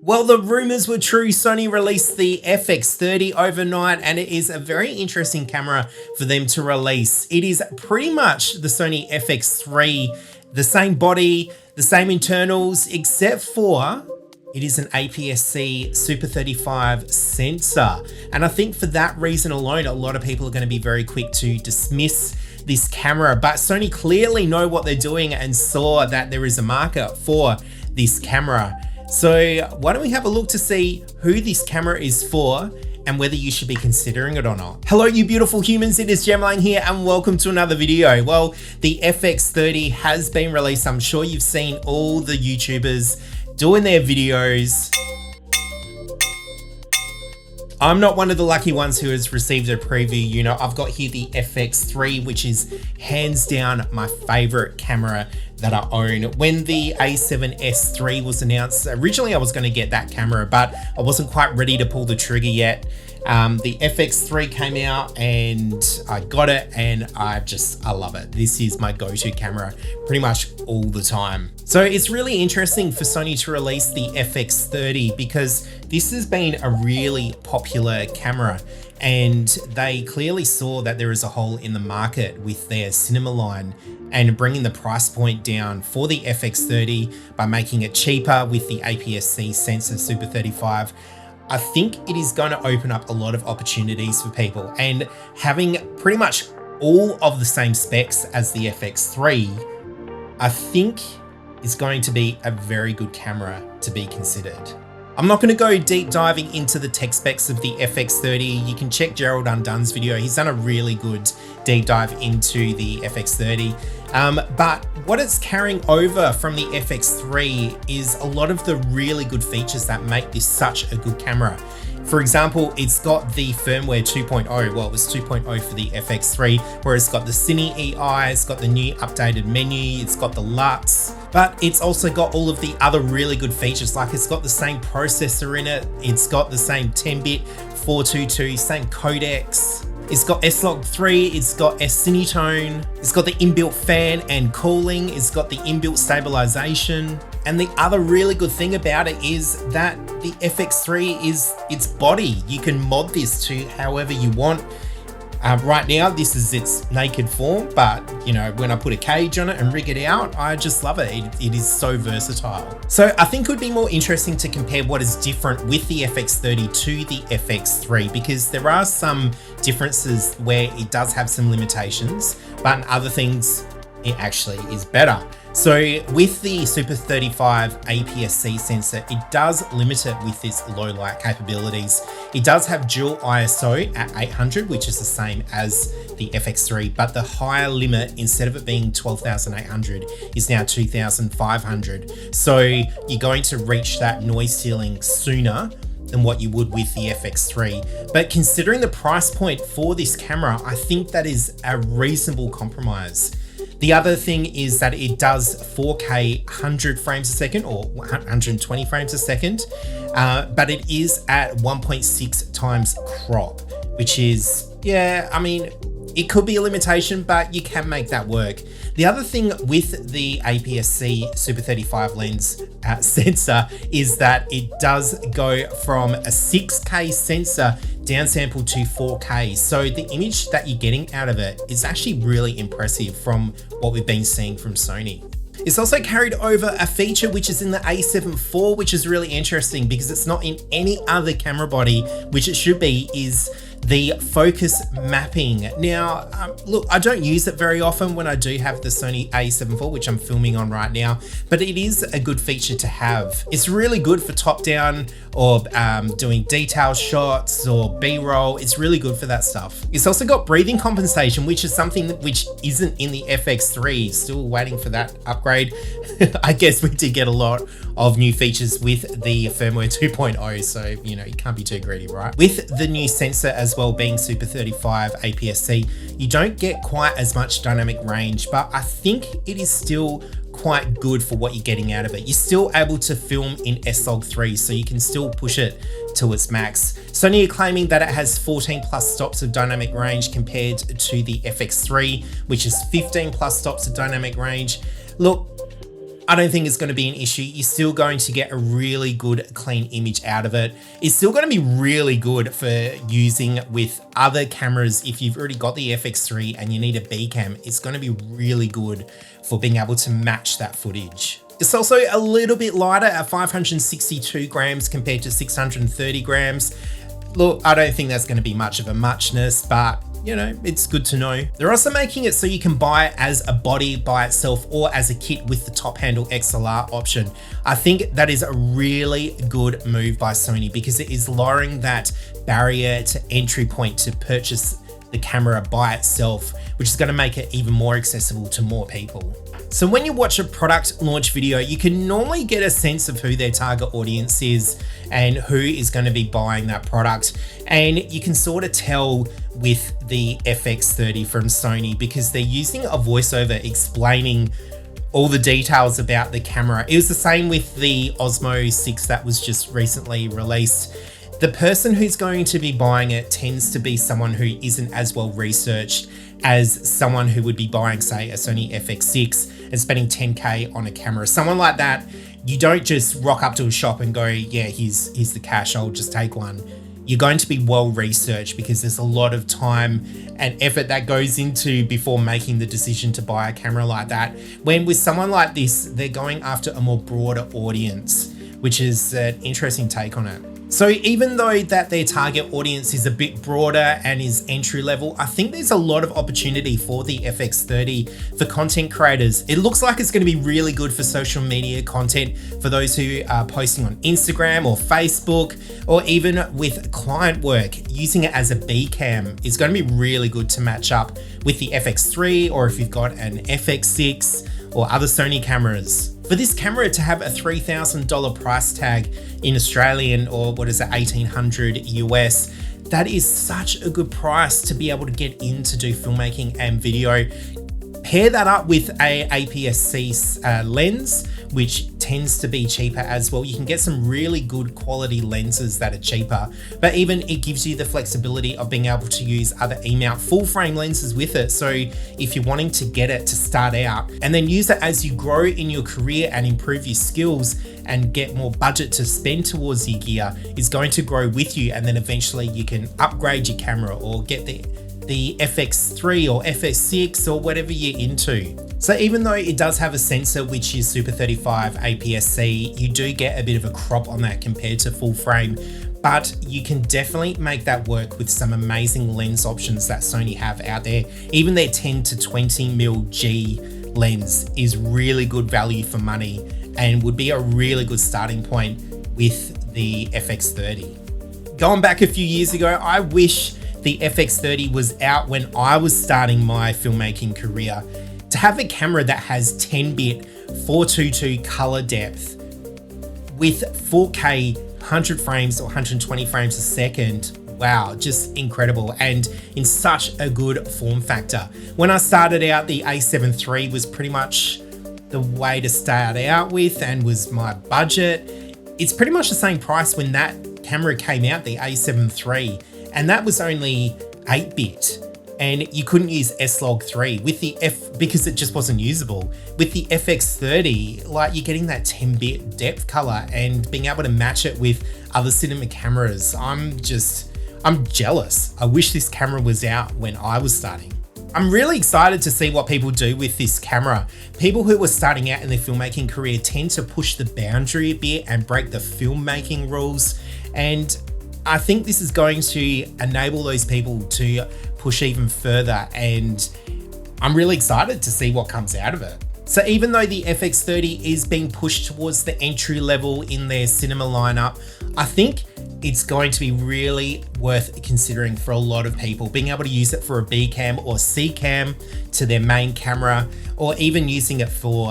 Well, the rumors were true. Sony released the FX30 overnight, and it is a very interesting camera for them to release. It is pretty much the Sony FX3, the same body, the same internals, except for it is an APS-C Super 35 sensor. And I think for that reason alone, a lot of people are going to be very quick to dismiss this camera, but Sony clearly know what they're doing and saw that there is a market for this camera. So why don't we have a look to see who this camera is for and whether you should be considering it or not. Hello, you beautiful humans, it is Gemlang here and welcome to another video. Well, the FX30 has been released. I'm sure you've seen all the YouTubers doing their videos. I'm not one of the lucky ones who has received a preview. You know, I've got here the FX3, which is hands down my favorite camera that I own. When the A7S III was announced, originally I was going to get that camera, but I wasn't quite ready to pull the trigger yet. The FX3 came out and I got it and I love it. This is my go-to camera pretty much all the time. So it's really interesting for Sony to release the FX30 because this has been a really popular camera and they clearly saw that there is a hole in the market with their cinema line and bringing the price point down for the FX30 by making it cheaper with the APS-C sensor Super 35. I think it is going to open up a lot of opportunities for people, and having pretty much all of the same specs as the FX3, I think is going to be a very good camera to be considered. I'm not going to go deep diving into the tech specs of the FX30. You can check Gerald Undone's video. He's done a really good deep dive into the FX30. But what it's carrying over from the FX3 is a lot of the really good features that make this such a good camera. For example, it's got the firmware 2.0, well, it was 2.0 for the FX3, where it's got the Cine EI, it's got the new updated menu, it's got the LUTs, but it's also got all of the other really good features, like it's got the same processor in it, it's got the same 10-bit 422, same codecs, it's got S-Log 3, it's got S-Cinetone, it's got the inbuilt fan and cooling, it's got the inbuilt stabilization. And the other really good thing about it is that the FX3 is its body. You can mod this to however you want. Right now, this is its naked form, but you know, when I put a cage on it and rig it out, I just love it. It is so versatile. So I think it would be more interesting to compare what is different with the FX30 to the FX3, because there are some differences where it does have some limitations, but in other things, it actually is better. So with the Super 35 APS-C sensor, it does limit it with its low light capabilities. It does have dual ISO at 800, which is the same as the FX3, but the higher limit, instead of it being 12,800, is now 2,500. So you're going to reach that noise ceiling sooner than what you would with the FX3. But considering the price point for this camera, I think that is a reasonable compromise. The other thing is that it does 4K 100 frames a second or 120 frames a second, but it is at 1.6 times crop, which is, yeah, I mean, it could be a limitation, but you can make that work. The other thing with the APS-C Super 35 lens sensor is that it does go from a 6K sensor downsample to 4K. So the image that you're getting out of it is actually really impressive from what we've been seeing from Sony. It's also carried over a feature which is in the A7 IV, which is really interesting because it's not in any other camera body, which it should be, is the focus mapping. Now, look, I don't use it very often when I do have the Sony A7 IV, which I'm filming on right now, but it is a good feature to have. It's really good for top down or doing detail shots or B-roll. It's really good for that stuff. It's also got breathing compensation, which is something which isn't in the FX3. Still waiting for that upgrade. I guess we did get a lot of new features with the firmware 2.0, so you know, you can't be too greedy, right? With the new sensor as well being Super 35 APS-C, you don't get quite as much dynamic range, but I think it is still quite good for what you're getting out of it. You're still able to film in S-Log 3, so you can still push it to its max. Sony are claiming that it has 14 plus stops of dynamic range compared to the FX3, which is 15 plus stops of dynamic range. Look, I don't think it's going to be an issue. You're still going to get a really good clean image out of it. It's still going to be really good for using with other cameras. If you've already got the FX3 and you need a B cam, it's going to be really good for being able to match that footage. It's also a little bit lighter at 562 grams compared to 630 grams. Look, I don't think that's going to be much of a muchness, but you know, it's good to know. They're also making it so you can buy it as a body by itself or as a kit with the top handle XLR option. I think that is a really good move by Sony because it is lowering that barrier to entry point to purchase the camera by itself, which is going to make it even more accessible to more people. So when you watch a product launch video, you can normally get a sense of who their target audience is and who is going to be buying that product. And you can sort of tell with the FX30 from Sony because they're using a voiceover explaining all the details about the camera. It was the same with the Osmo 6 that was just recently released. The person who's going to be buying it tends to be someone who isn't as well researched as someone who would be buying, say, a Sony FX6 and spending 10K on a camera. Someone like that, you don't just rock up to a shop and go, yeah, here's the cash, I'll just take one. You're going to be well researched because there's a lot of time and effort that goes into before making the decision to buy a camera like that. When with someone like this, they're going after a more broader audience, which is an interesting take on it. So even though that their target audience is a bit broader and is entry level, I think there's a lot of opportunity for the FX30 for content creators. It looks like it's going to be really good for social media content for those who are posting on Instagram or Facebook, or even with client work. Using it as a B cam is going to be really good to match up with the FX3, or if you've got an FX6 or other Sony cameras. For this camera to have a $3,000 price tag in Australian, or what is it, 1800 US, that is such a good price to be able to get in to do filmmaking and video. Pair that up with a APS-C lens, which tends to be cheaper as well. You can get some really good quality lenses that are cheaper, but even it gives you the flexibility of being able to use other E-mount full frame lenses with it. So if you're wanting to get it to start out and then use it as you grow in your career and improve your skills and get more budget to spend towards your gear, is going to grow with you. And then eventually you can upgrade your camera or get the FX3 or FX6 or whatever you're into. So even though it does have a sensor which is Super 35 APS-C, you do get a bit of a crop on that compared to full frame, but you can definitely make that work with some amazing lens options that Sony have out there. Even their 10 to 20mm G lens is really good value for money and would be a really good starting point with the FX30. Going back a few years ago, I wish the FX30 was out when I was starting my filmmaking career. To have a camera that has 10-bit 422 color depth with 4K 100 frames or 120 frames a second, wow, just incredible, and in such a good form factor. When I started out, the A7 III was pretty much the way to start out with and was my budget. It's pretty much the same price when that camera came out, the A7 III, and that was only 8-bit. And you couldn't use S-Log3 with the because it just wasn't usable. With the FX30, like, you're getting that 10-bit depth color and being able to match it with other cinema cameras. I'm jealous. I wish this camera was out when I was starting. I'm really excited to see what people do with this camera. People who were starting out in their filmmaking career tend to push the boundary a bit and break the filmmaking rules. And I think this is going to enable those people to push even further, and I'm really excited to see what comes out of it. So even though the FX30 is being pushed towards the entry level in their cinema lineup, I think it's going to be really worth considering for a lot of people, being able to use it for a B cam or C cam to their main camera, or even using it for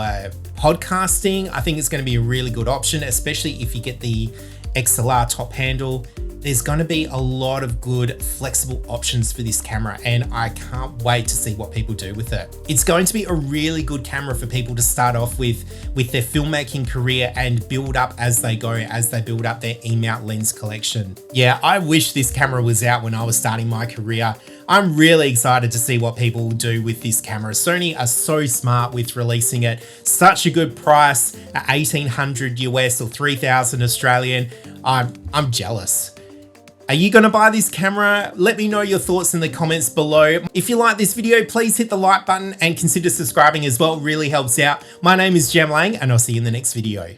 podcasting. I think it's going to be a really good option, especially if you get the XLR top handle. There's going to be a lot of good flexible options for this camera, and I can't wait to see what people do with it. It's going to be a really good camera for people to start off with their filmmaking career and build up as they go, as they build up their E-mount lens collection. Yeah, I wish this camera was out when I was starting my career. I'm really excited to see what people do with this camera. Sony are so smart with releasing it. Such a good price at 1800 US or 3000 Australian. I'm jealous. Are you going to buy this camera? Let me know your thoughts in the comments below. If you like this video, please hit the like button and consider subscribing as well. It really helps out. My name is Jem Lang, and I'll see you in the next video.